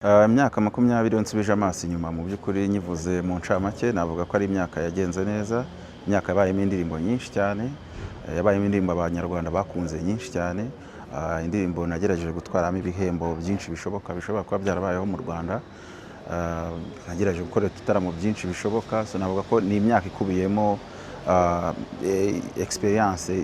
Imyaka 20 nsubije amaso inyuma mu by'ukuri nyivuze mu ncamake navuga ko ari imyaka yagenze neza, imyaka yabayemo indirimbo nyinshi cyane, yabayemo indirimbo abanyarwanda bakunze nyinshi cyane, indirimbo nagerageje gutwaramo ibihembo byinshi bishobora kuba byarabayeho mu Rwanda, nagerageje gukora ibitaramo byinshi bishoboka, so navuga ko ni imyaka ikubiyemo experience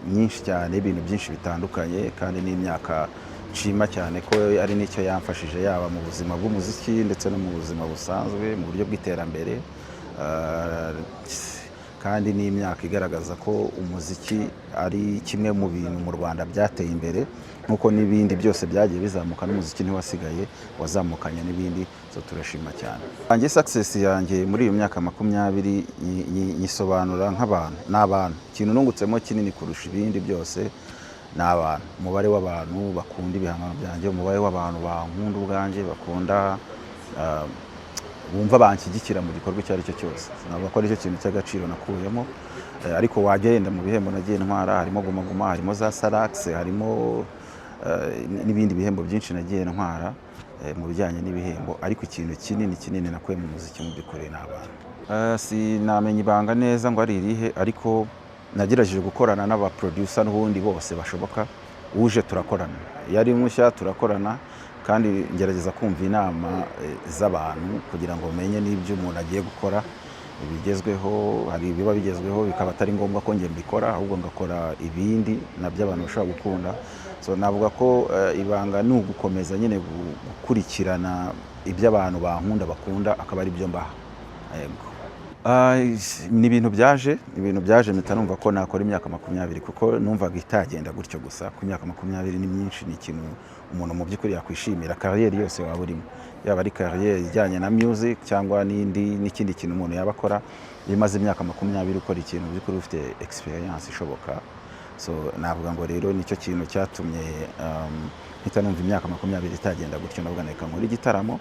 nyinshi cyane, ibintu byinshi bitandukanye, kandi ni imyaka nshima cyane ko ari nicyo yamfashije yaba mu buzima bw'umuziki ndetse no mu buzima busanzwe mu buryo bw'iterambere, kandi ni imyaka igaragaza ko umuziki ari kimwe mu bintu mu Rwanda byateye imbere nkuko n'ibindi byose byagiye bizamuka, n'umuziki ntiwasigaye wazamukanye n'ibindi, so turashima cyane. Anjye success yanjye muri iyo myaka 20 nyisobanura nk'abantu n'abantu, ikintu nungutsemo kinini kurusha ibindi byose n'abantu, umubare w'abantu bakunda ibihangano byanjye, umubare w'abantu bankunda ubwanjye, bakunda bumva banshyigikira mu gikorwa icyo ari cyo cyose. Navuga ko ari cyo kintu cy'agaciro nakuyemo, ariko wagenda mu bihembo nagiye ntwara, harimo Guma Guma, harimo za Salax, harimo n'ibindi bihembo byinshi nagiye ntwara mu bijyanye n'ibihembo, ariko ikintu kinini nakuye mu muziki mu by'ukuri n'abantu. Sinamenya ibanga neza ngo ari irihe, ariko nagerageje gukorana n'abaproducer n'ubundi bose bashoboka, uje turakorana, yari mushya turakorana, kandi ngerageza kumva inama z'abantu kugira ngo menye n'ibyo umuntu agiye gukora bigezweho. Hari ibiba bigezweho bikaba atari ngombwa ko njye mbikora, ahubwo ngakora ibindi nabyo abantu bashobora gukunda. So navuga ko ibanga ni ugukomeza nyine gukurikirana ibyo abantu bankunda bakunda, akaba ari byo mbaha. Yego. Ni ibintu byaje mpita numva ko nakora imyaka 20, kuko numvaga itagenda gutyo gusa. Ku myaka 20 ni myinshi, ni ikintu umuntu mu by'ukuri yakwishimira kariyeri yose waba urimo, yaba ari kariyeri ijyanye na music cyangwa n'ikindi kintu umuntu yaba akora. Iyo umaze imyaka 20 ukora ikintu by'ukuri ufite experience ishoboka, so navuga ngo rero nicyo kintu cyatumye mpita numva imyaka 20 itagenda gutyo, navuga neka nkora igitaramo.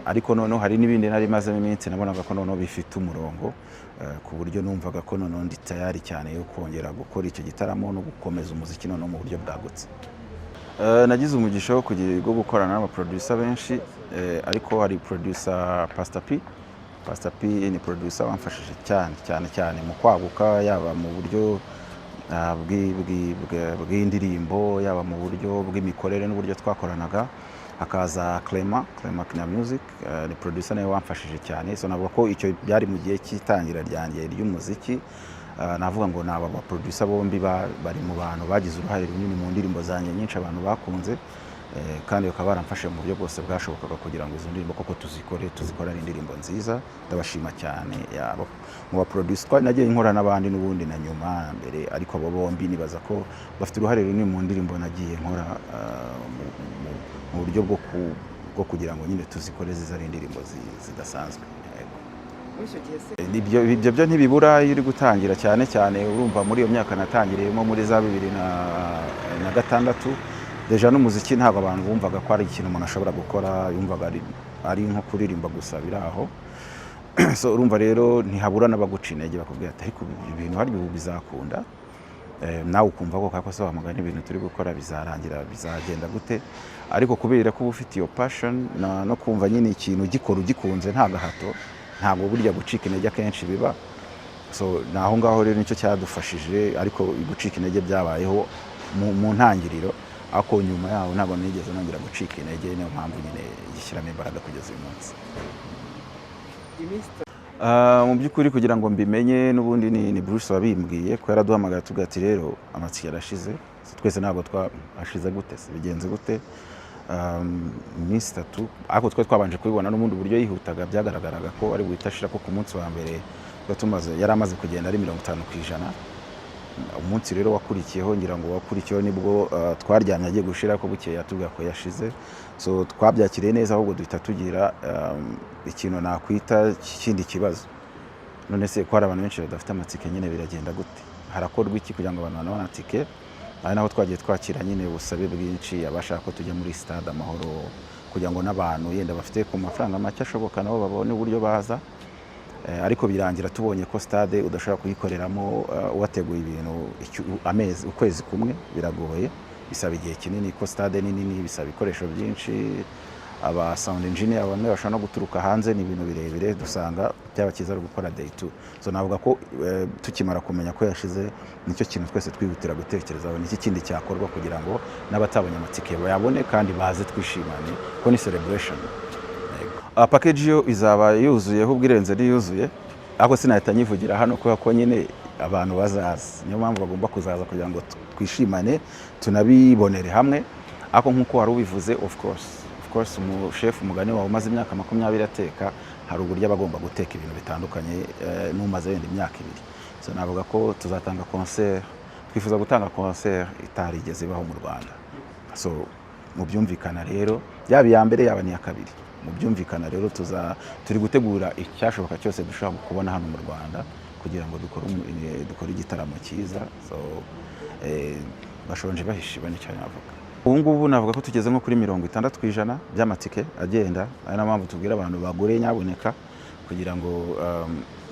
Ariko noneho hari n'ibindi nari mazemo iminsi nabonaga ko noneho bifite umurongo, ku buryo numvaga ko noneho ndi tayari cyane yo kongera gukora icyo gitaramo no gukomeza umuziki noneho mu buryo bwagutse. Nagize umugisha wo gukorana n'abaproducer benshi, ariko hari producer Pastor P. Pastor P ni producer wamfashije cyane mu kwaguka, yaba mu buryo bw'indirimbo, yaba mu buryo bw'imikorere n'uburyo twakoranaga. Hakaza Clement Music, ni producer nawe wamfashije cyane, so navuga ko icyo byari mu gihe cy'itangira ryanjye ry'umuziki. Navuga ngo naba producer bombi bari mu bantu bagize uruhare runini mu ndirimbo zanjye nyinshi abantu bakunze, kandi bakaba baramfashe mu buryo bwose bwashobokaga kugira ngo izo ndirimbo koko tuzikorane indirimbo nziza. Ndabashima cyane yabo mu baproducer nagiye nkora n'abandi n'ubundi na nyuma mbere, ariko abo bombi nibaza ko bafite uruhare runini mu ndirimbo nagiye nkora mu buryo bwo kugira ngo nyine tuzikore zizari indirimbo zidasanzwe. Ibyo byo ntibibura iyo uri gutangira, cyane urumva muri iyo myaka natangiriyemo muri za 2006, deja n'umuziki ntabwo abantu bumvaga ko ari ikintu umuntu ashobora gukora, yumvaga ari nko kuririmba gusa biri aho. So urumva rero ntihabura n'abaguca intege bakubwira ati ariko ibintu hari bizakunda, nawe ukumva ko kako soba mugani ibintu turi gukora bizarangira bizagenda gute. Ariko kubera ko ufite iyo passion no kumva nyine ikintu gikora ugikunze nta gahato, ntabwo burya gucika intege akenshi biba. So naho ngaho rero nicyo cyadufashije, ariko gucika intege byabayeho mu ntangiriro, ako nyuma yaho ntabwo nigeze nongera gucika intege. Niyo mpamvu nyine gishyiramo imbaraga kugeza uyu munsi. Mu by'ukuri kugira ngo mbimenye n'ubundi ni Bruce wabimbwiye, ko yaraduhamagaye tuvuga ati rero amatsiko yarashize, twese ntabwo twashize gute se bigenze gute. Iminsi 3, ariko twe twabanje kubibona n'ubundi buryo yihutaga, byagaragaraga ko ari guhitashira ko ku munsi wa mbere yari amaze kugenda ari 50%. Umunsi rero wakurikiyeho, ngira ngo wakurikiyeho nibwo twaryamye agiye gushira ko bukeye yatubwira ko yashize. So twabyakiriye neza, ahubwo duhita tugira ikintu nakwita ikindi kibazo. None se ko hari abantu benshi badafite amatsike, nyine biragenda gute, harakorwa iki kugira ngo abantu babone amatike? Ari naho twagiye twakira nyine ubusabe bwinshi, abashaka ko tujya muri Stade Amahoro kugira ngo n'abantu yenda bafite ku mafaranga make ashoboka nabo babone uburyo baza. Ariko birangira tubonye ko stade udashobora kuyikoreramo wateguye ibintu ukwezi kumwe, biragoye, bisaba igihe kinini, ko stade nini bisaba ibikoresho byinshi, aba sound engineer bamwe bashobora no guturuka hanze, ni ibintu birebire dusanga byaba cyiza ari gukora day 2. So navuga ko tukimara kumenya ko yashize, nicyo kintu twese twihutira gutekerezaho niki kindi cyakorwa kugira ngo n'abatabonye amatike bayabone kandi baze twishimane ko ni celebration. Package yo izaba yuzuyeho ubwirenze niyuzuye, ako sinahita nyivugira hano kubera ko nyine abantu bazaza, niyo mpamvu bagomba kuzaza kugira ngo twishimane tunabibonere hamwe. Ako nkuko wari ubivuze, of course chef umugani wawe umaze imyaka 20 ateka, hari uburyo abagomba guteka ibintu bitandukanye n'umaze yenda imyaka 2. So navuga ko tuzatanga concert, twifuza gutanga concert itarigeze ibaho mu Rwanda. So mu byumvikana rero yaba iya mbere yaba n'iya kabiri, mu byumvikana rero turi gutegura icyashoboka cyose dushobora kubona hano mu Rwanda kugira ngo dukore igitaramo cyiza. So bashonje bahishiwe n'icyo navuga. Ubu ngubu navuga ko tugeze nko kuri 60% by'amatike agenda, ari na mpamvu tubwira abantu bagure nyaboneka kugira ngo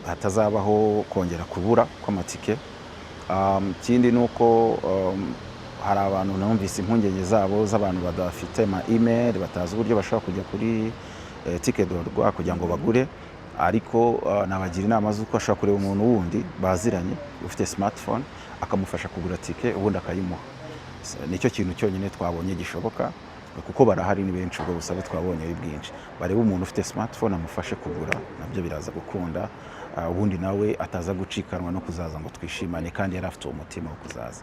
hatazabaho kongera kubura kw'amatike. Ikindi nuko hari abantu numvise impungenge zabo z'abantu badafite ama email, batazi uburyo bashobora kujya kuri ticket.rwa kugira ngo bagure, ariko nabagira inama z'uko ashobora kureba umuntu wundi baziranye ufite smartphone akamufasha kugura ticket ubundi akayimuha. Nicyo kintu cyonyine twabonye gishoboka, kuko barahari ni benshi, ubwo busabe twabonye ari bwinshi. Bareba umuntu ufite smartphone amufashe kugura, nabyo biraza gukunda, ubundi nawe ataza gucikanwa no kuzaza ngo twishimane kandi yari afite umutima wo kuzaza.